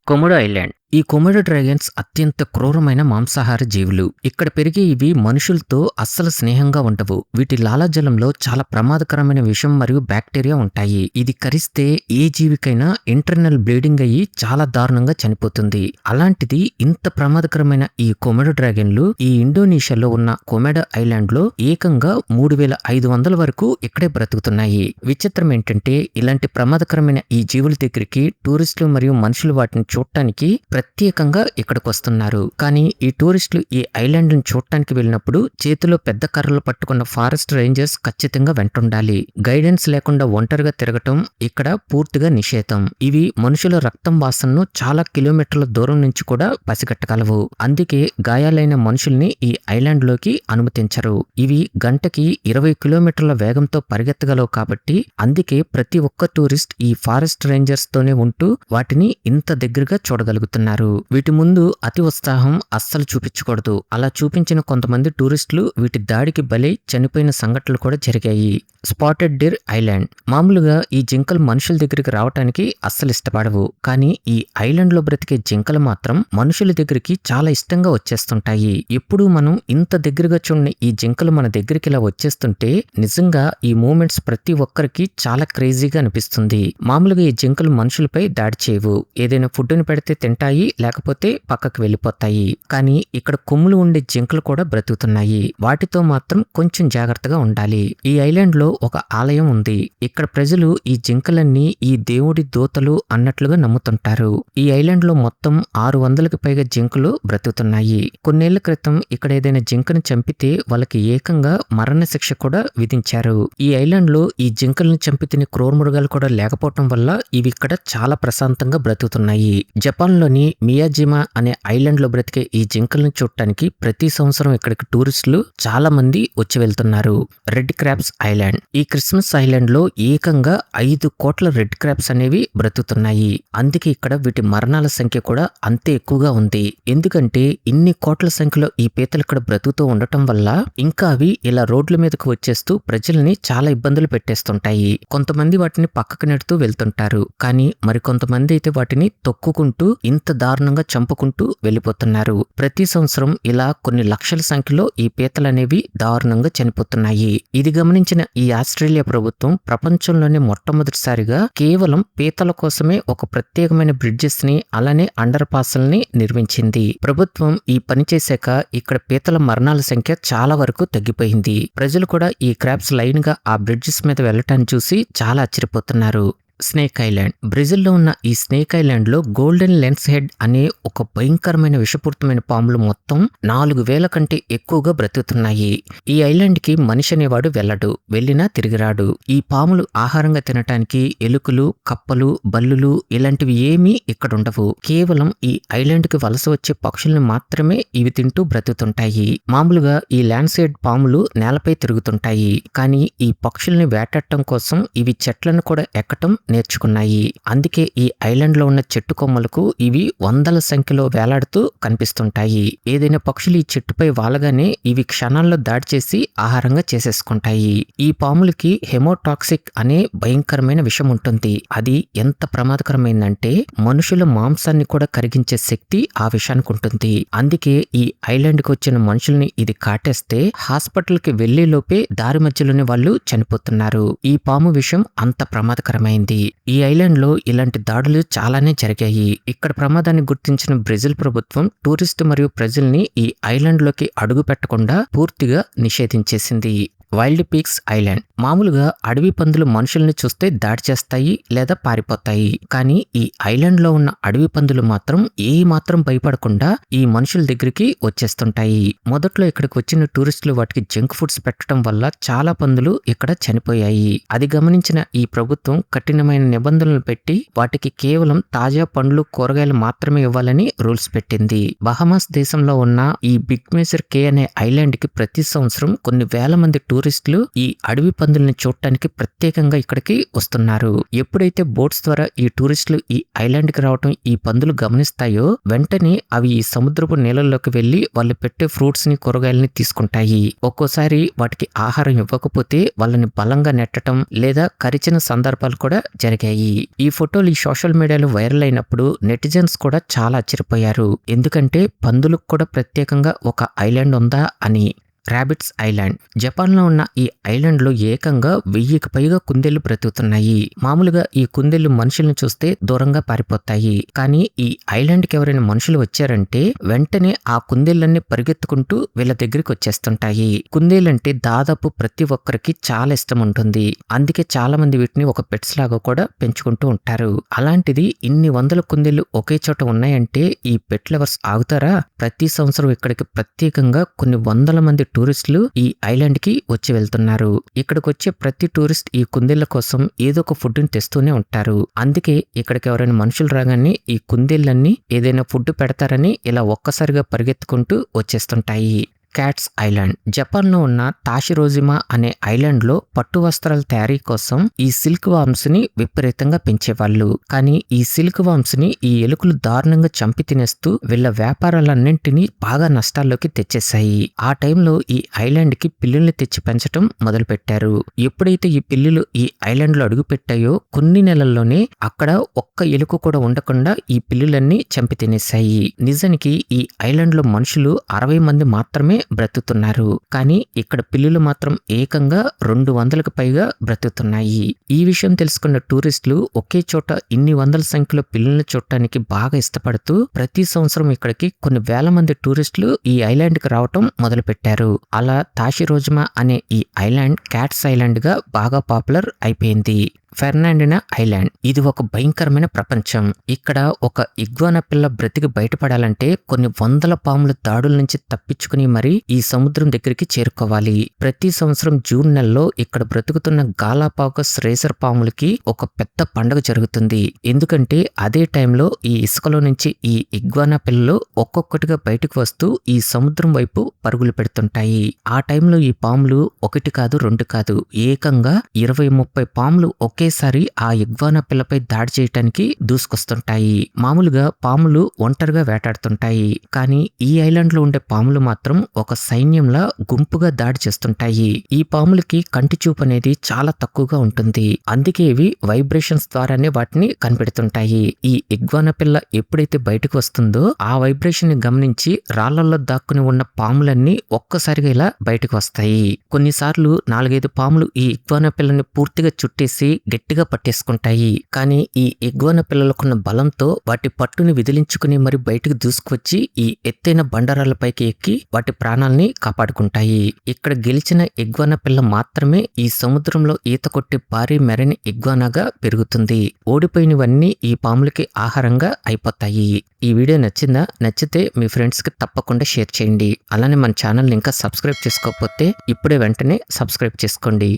Komodo island. ఈ Komodo dragons అత్యంత క్రూరమైన మాంసాహార జీవులు. ఇక్కడ పెరిగే ఇవి మనుషులతో అస్సలు స్నేహంగా ఉండవు. వీటి లాలాజలంలో చాలా ప్రమాదకరమైన విషం మరియు బ్యాక్టీరియా ఉంటాయి. ఇది కరిస్తే ఏ జీవికైనా ఇంటర్నల్ బ్లీడింగ్ అయ్యి చాలా దారుణంగా చనిపోతుంది. అలాంటిది ఇంత ప్రమాదకరమైన ఈ కొమొడో డ్రాగన్లు ఈ ఇండోనేషియాలో ఉన్న కొమొడో ఐలాండ్ లో ఏకంగా 3500 వరకు ఇక్కడే బ్రతుకుతున్నాయి. విచిత్రం ఏంటంటే ఇలాంటి ప్రమాదకరమైన ఈ జీవుల దగ్గరికి టూరిస్టులు మరియు మనుషులు వాటిని చూడటానికి ప్రత్యేకంగా ఇక్కడికి వస్తున్నారు. కానీ ఈ టూరిస్టులు ఈ ఐలాండ్ ని చూడటానికి వెళ్ళినప్పుడు చేతిలో పెద్ద కర్రలు పట్టుకున్న ఫారెస్ట్ రేంజర్స్ ఖచ్చితంగా వెంటుండాలి. గైడెన్స్ లేకుండా ఒంటరిగా తిరగటం ఇక్కడ పూర్తిగా నిషేధం. ఇవి మనుషుల రక్తం వాసనను చాలా కిలోమీటర్ల దూరం నుంచి కూడా పసిగట్టగలవు. అందుకే గాయాలైన మనుషుల్ని ఈ ఐలాండ్ లోకి అనుమతించరు. ఇవి గంటకి 20 కిలోమీటర్ల వేగంతో పరిగెత్తగలవు కాబట్టి అందుకే ప్రతి ఒక్క టూరిస్ట్ ఈ ఫారెస్ట్ రేంజర్స్ తోనే ఉంటూ వాటిని ఇంత దగ్గరగా చూడగలుగుతున్నారు. వీటి ముందు అతి ఉత్సాహం అస్సలు చూపించకూడదు. అలా చూపించిన కొంతమంది టూరిస్టులు వీటి దాడికి బలై చనిపోయిన సంఘటనలు కూడా జరిగాయి. Spotted డిర్ island. మామూలుగా ఈ జింకలు మనుషుల దగ్గరికి రావటానికి అస్సలు ఇష్టపడవు. కానీ ఈ ఐలాండ్ లో బ్రతికే జింకలు మాత్రం మనుషుల దగ్గరికి చాలా ఇష్టంగా వచ్చేస్తుంటాయి. ఎప్పుడు మనం ఇంత దగ్గరగా చూడని ఈ జింకలు మన దగ్గరికి ఇలా వచ్చేస్తుంటే నిజంగా ఈ మూమెంట్స్ ప్రతి ఒక్కరికి చాలా క్రేజీగా అనిపిస్తుంది. మామూలుగా ఈ జింకలు మనుషులపై దాడి చేయవు. ఏదైనా ఫుడ్ ని పెడితే తింటాయి, లేకపోతే పక్కకు వెళ్ళిపోతాయి. కానీ ఇక్కడ కొమ్ములు ఉండే జింకలు కూడా బ్రతుకుతున్నాయి. వాటితో మాత్రం కొంచెం జాగ్రత్తగా ఉండాలి. ఈ ఐలాండ్ లో ఒక ఆలయం ఉంది. ఇక్కడ ప్రజలు ఈ జింకలన్నీ ఈ దేవుడి దూతలు అన్నట్లుగా నమ్ముతుంటారు. ఈ ఐలాండ్ లో మొత్తం 600కి పైగా జింకలు బ్రతుకుతున్నాయి. కొన్నేళ్ల క్రితం ఇక్కడ ఏదైనా జింకను చంపితే వాళ్ళకి ఏకంగా మరణ శిక్ష కూడా విధించారు. ఈ ఐలాండ్ లో ఈ జింకలను చంపి తినే క్రూరమృగాలు కూడా లేకపోవటం వల్ల ఇవి ఇక్కడ చాలా ప్రశాంతంగా బ్రతుకుతున్నాయి. జపాన్ లోని మియాజిమా అనే ఐలాండ్ లో బ్రతికే ఈ జింకలను చూడటానికి ప్రతి సంవత్సరం ఇక్కడికి టూరిస్టులు చాలా మంది వచ్చి వెళ్తున్నారు. Red crabs island. ఈ క్రిస్మస్ ఐలాండ్ లో ఏకంగా 5 కోట్ల రెడ్ క్రాబ్స్ అనేవి బ్రతుకుతున్నాయి. అందుకే ఇక్కడ వీటి మరణాల సంఖ్య కూడా అంతే ఎక్కువగా ఉంది. ఎందుకంటే ఇన్ని కోట్ల సంఖ్యలో ఈ పీతలు ఇక్కడ బ్రతుకుతూ ఉండటం వల్ల ఇంకా అవి ఇలా రోడ్ల మీదకు వచ్చేస్తూ ప్రజల్ని చాలా ఇబ్బందులు పెట్టేస్తుంటాయి. కొంతమంది వాటిని పక్కకు నెడుతూ వెళ్తుంటారు. కానీ మరికొంతమంది అయితే వాటిని తొక్కుకుంటూ ఇంత దారుణంగా చంపుకుంటూ వెళ్ళిపోతున్నారు. ప్రతి సంవత్సరం ఇలా కొన్ని లక్షల సంఖ్యలో ఈ పీతలనేవి దారుణంగా చనిపోతున్నాయి. ఇది గమనించిన ఈ ఆస్ట్రేలియా ప్రభుత్వం ప్రపంచంలోనే మొట్టమొదటిసారిగా కేవలం పీతల కోసమే ఒక ప్రత్యేకమైన బ్రిడ్జెస్ ని అలానే అండర్ పాస్ల్ని నిర్మించింది. ప్రభుత్వం ఈ పని చేశాక ఇక్కడ పీతల మరణాల సంఖ్య చాలా వరకు తగ్గిపోయింది. ప్రజలు కూడా ఈ క్రాబ్స్ లైన్ గా ఆ బ్రిడ్జెస్ మీద వెళ్లటాన్ని చూసి చాలా ఆశ్చర్యపోతున్నారు. Snake island. బ్రెజిల్లో ఉన్న ఈ స్నేక్ ఐలాండ్ లో గోల్డెన్ లెన్స్ హెడ్ అనే ఒక భయంకరమైన విషపూరితమైన పాములు మొత్తం 4000 కంటే ఎక్కువగా బ్రతుకుతున్నాయి. ఈ ఐలాండ్ కి మనిషి అనేవాడు వెళ్ళడు, వెళ్ళినా తిరిగిరాడు. ఈ పాములు ఆహారంగా తినటానికి ఎలుకలు, కప్పలు, బల్లులు ఇలాంటివి ఏమీ ఇక్కడ ఉండవు. కేవలం ఈ ఐలాండ్ కి వలస వచ్చే పక్షుల్ని మాత్రమే ఇవి తింటూ బ్రతుకుతుంటాయి. మామూలుగా ఈ ల్యాండ్స్ హెడ్ పాములు నేలపై తిరుగుతుంటాయి. కానీ ఈ పక్షుల్ని వేటాడటం కోసం ఇవి చెట్లను కూడా ఎక్కటం నేర్చుకున్నాయి. అందుకే ఈ ఐలాండ్ లో ఉన్న చెట్టు కొమ్మలకు ఇవి వందల సంఖ్యలో వేలాడుతూ కనిపిస్తుంటాయి. ఏదైనా పక్షులు ఈ చెట్టుపై వాలగానే ఇవి క్షణాల్లో దాడి చేసి ఆహారంగా చేసేసుకుంటాయి. ఈ పాములకి హెమోటాక్సిక్ అనే భయంకరమైన విషం ఉంటుంది. అది ఎంత ప్రమాదకరమైందంటే మనుషుల మాంసాన్ని కూడా కరిగించే శక్తి ఆ విషానికి ఉంటుంది. అందుకే ఈ ఐలాండ్ కి వచ్చిన మనుషుల్ని ఇది కాటేస్తే హాస్పిటల్ కి వెళ్లే లోపే దారి మధ్యలోనే వాళ్ళు చనిపోతున్నారు. ఈ పాము విషం అంత ప్రమాదకరమైంది. ఈ ఐలాండ్ లో ఇలాంటి దాడులు చాలానే జరిగాయి. ఇక్కడ ప్రమాదాన్ని గుర్తించిన బ్రెజిల్ ప్రభుత్వం టూరిస్ట్ మరియు ప్రజల్ని ఈ ఐలాండ్ లోకి అడుగు పెట్టకుండా పూర్తిగా నిషేధించేసింది. Wild peaks island. మామూలుగా అడవి పందులు మనుషుల్ని చూస్తే దాడి చేస్తాయి లేదా పారిపోతాయి. కానీ ఈ ఐలాండ్ లో ఉన్న అడవి పందులు మాత్రం ఏ మాత్రం భయపడకుండా ఈ మనుషుల దగ్గరికి వచ్చేస్తుంటాయి. మొదట్లో ఇక్కడికి వచ్చిన టూరిస్టులు వాటికి జంక్ ఫుడ్స్ పెట్టడం వల్ల చాలా పందులు ఇక్కడ చనిపోయాయి. అది గమనించిన ఈ ప్రభుత్వం కఠినమైన నిబంధనలు పెట్టి వాటికి కేవలం తాజా పండ్లు, కూరగాయలు మాత్రమే ఇవ్వాలని రూల్స్ పెట్టింది. బహమాస్ దేశంలో ఉన్న ఈ బిగ్ మేజర్ కే అనే ఐలాండ్ కి ప్రతి సంవత్సరం కొన్ని వేల మంది టూరిస్టులు ఈ అడవి పందుల్ని చూడటానికి ప్రత్యేకంగా ఇక్కడికి వస్తున్నారు. ఎప్పుడైతే బోట్స్ ద్వారా ఈ టూరిస్టులు ఈ ఐలాండ్ కి రావటం ఈ పందులు గమనిస్తాయో వెంటనే అవి ఈ సముద్రపు నీళ్ళల్లోకి వెళ్లి వాళ్ళు పెట్టే ఫ్రూట్స్ ని కూరగాయలని తీసుకుంటాయి. ఒక్కోసారి వాటికి ఆహారం ఇవ్వకపోతే వాళ్ళని బలంగా నెట్టడం లేదా కరిచిన సందర్భాలు కూడా జరిగాయి. ఈ ఫోటోలు ఈ సోషల్ మీడియాలో వైరల్ అయినప్పుడు నెటిజన్స్ కూడా చాలా ఆశ్చర్యపోయారు. ఎందుకంటే పందులకు కూడా ప్రత్యేకంగా ఒక ఐలాండ్ ఉందా అని. రాబిట్స్ ఐలాండ్ జపాన్లో ఉన్న ఈ ఐలాండ్లో ఏకంగా 1000కి పైగా కుందేళ్లు బ్రతుకుతున్నాయి. మామూలుగా ఈ కుందేళ్లు మనుషుల్ని చూస్తే దూరంగా పారిపోతాయి. కానీ ఈ ఐలాండ్కి ఎవరైనా మనుషులు వచ్చారంటే వెంటనే ఆ కుందేళ్లన్నీ పరిగెత్తుకుంటూ వీళ్ళ దగ్గరికి వచ్చేస్తుంటాయి. కుందేలంటే దాదాపు ప్రతి ఒక్కరికి చాలా ఇష్టం ఉంటుంది. అందుకే చాలా మంది వీటిని ఒక పెట్స్ లాగా కూడా పెంచుకుంటూ ఉంటారు. అలాంటిది ఇన్ని వందల కుందేళ్లు ఒకే చోట ఉన్నాయంటే ఈ పెట్ లవర్స్ ఆగుతారా? ప్రతి సంవత్సరం ఇక్కడికి ప్రత్యేకంగా కొన్ని వందల మంది టూరిస్టులు ఈ ఐలాండ్ కి వచ్చి వెళ్తున్నారు. ఇక్కడికి వచ్చే ప్రతి టూరిస్ట్ ఈ కుందేళ్ల కోసం ఏదో ఒక ఫుడ్ ని తెస్తూనే ఉంటారు. అందుకే ఇక్కడికి ఎవరైనా మనుషులు రాగానే ఈ కుందేళ్లన్నీ ఏదైనా ఫుడ్ పెడతారని ఇలా ఒక్కసారిగా పరిగెత్తుకుంటూ వచ్చేస్తుంటాయి. క్యాట్స్ ఐలాండ్ జపాన్లో ఉన్న తాషిరోజిమా అనే ఐలాండ్లో పట్టు వస్త్రాల తయారీ కోసం ఈ సిల్క్ వామ్స్ ని విపరీతంగా పెంచేవాళ్ళు. కానీ ఈ సిల్క్ వామ్స్ ని ఈ ఎలుకలు దారుణంగా చంపి తినేస్తూ వీళ్ళ వ్యాపారాలన్నింటినీ బాగా నష్టాల్లోకి తెచ్చేశాయి. ఆ టైంలో ఈ ఐలాండ్ కి పిల్లుల్ని తెచ్చి పెంచడం మొదలు పెట్టారు. ఎప్పుడైతే ఈ పిల్లులు ఈ ఐలాండ్ లో అడుగు పెట్టాయో కొన్ని నెలల్లోనే అక్కడ ఒక్క ఎలుక కూడా ఉండకుండా ఈ పిల్లులన్నీ చంపి తినేశాయి. నిజానికి ఈ ఐలాండ్ లో మనుషులు 60 మంది మాత్రమే బ్రతుకుతున్నారు. కానీ ఇక్కడ పిల్లులు మాత్రం ఏకంగా 200కి పైగా బ్రతుకుతున్నాయి. ఈ విషయం తెలుసుకున్న టూరిస్టులు ఒకే చోట ఇన్ని వందల సంఖ్యలో పిల్లుల్ని చూడటానికి బాగా ఇష్టపడుతూ ప్రతి సంవత్సరం ఇక్కడికి కొన్ని వేల మంది టూరిస్టులు ఈ ఐలాండ్ కి రావటం మొదలు పెట్టారు. అలా తాషిరోజిమా అనే ఈ ఐలాండ్ క్యాట్స్ ఐలాండ్ గా బాగా పాపులర్ అయిపోయింది. ఫెర్నాండినా ఐలాండ్ ఇది ఒక భయంకరమైన ప్రపంచం. ఇక్కడ ఒక ఇగ్వానా పిల్ల బ్రతికి బయటపడాలంటే కొన్ని వందల పాముల దాడుల నుంచి తప్పించుకుని మరి ఈ సముద్రం దగ్గరికి చేరుకోవాలి. ప్రతి సంవత్సరం జూన్ నెలలో ఇక్కడ బ్రతుకుతున్న గాలాపాగోస్ రేసర్ పాములకి ఒక పెద్ద పండుగ జరుగుతుంది. ఎందుకంటే అదే టైంలో ఈ ఇసుకలో నుంచి ఈ ఇగ్వానా పిల్లలు ఒక్కొక్కటిగా బయటకు వస్తూ ఈ సముద్రం వైపు పరుగులు పెడుతుంటాయి. ఆ టైంలో ఈ పాములు ఒకటి కాదు రెండు కాదు ఏకంగా 20-30 పాములు ఒకేసారి ఆ ఇగ్వానా పిల్లపై దాడి చేయటానికి దూసుకొస్తుంటాయి. మామూలుగా పాములు ఒంటరిగా వేటాడుతుంటాయి. కానీ ఈ ఐలాండ్ లో ఉండే పాములు మాత్రం ఒక సైన్యంలా గుంపుగా దాడి చేస్తుంటాయి. ఈ పాములకి కంటి చూపు అనేది చాలా తక్కువగా ఉంటుంది. అందుకే ఇవి వైబ్రేషన్స్ ద్వారానే వాటిని కనిపెడుతుంటాయి. ఈ ఇగ్వానా పిల్ల ఎప్పుడైతే బయటకు వస్తుందో ఆ వైబ్రేషన్ ని గమనించి రాళ్లలో దాక్కుని ఉన్న పాములన్నీ ఒక్కసారిగా ఇలా బయటకు వస్తాయి. కొన్నిసార్లు 4-5 పాములు ఈ ఇగ్వానా పిల్లని పూర్తిగా చుట్టేసి గట్టిగా పట్టేసుకుంటాయి. కానీ ఈ ఇగ్వానా పిల్లలకున్న బలంతో వాటి పట్టుని విదిలించుకుని మరి బయటకు దూసుకువచ్చి ఈ ఎత్తైన బండరాలపైకి ఎక్కి వాటి ప్రాణాల్ని కాపాడుకుంటాయి. ఇక్కడ గెలిచిన ఇగ్వానా పిల్ల మాత్రమే ఈ సముద్రంలో ఈత కొట్టే భారీ మెరైన్ ఇగ్వానాగా పెరుగుతుంది. ఓడిపోయినవన్నీ ఈ పాములకి ఆహారంగా అయిపోతాయి. ఈ వీడియో నచ్చిందా? నచ్చితే మీ ఫ్రెండ్స్ కి తప్పకుండా షేర్ చేయండి. అలానే మన ఛానల్ ఇంకా సబ్స్క్రైబ్ చేసుకోకపోతే ఇప్పుడే వెంటనే సబ్స్క్రైబ్ చేసుకోండి.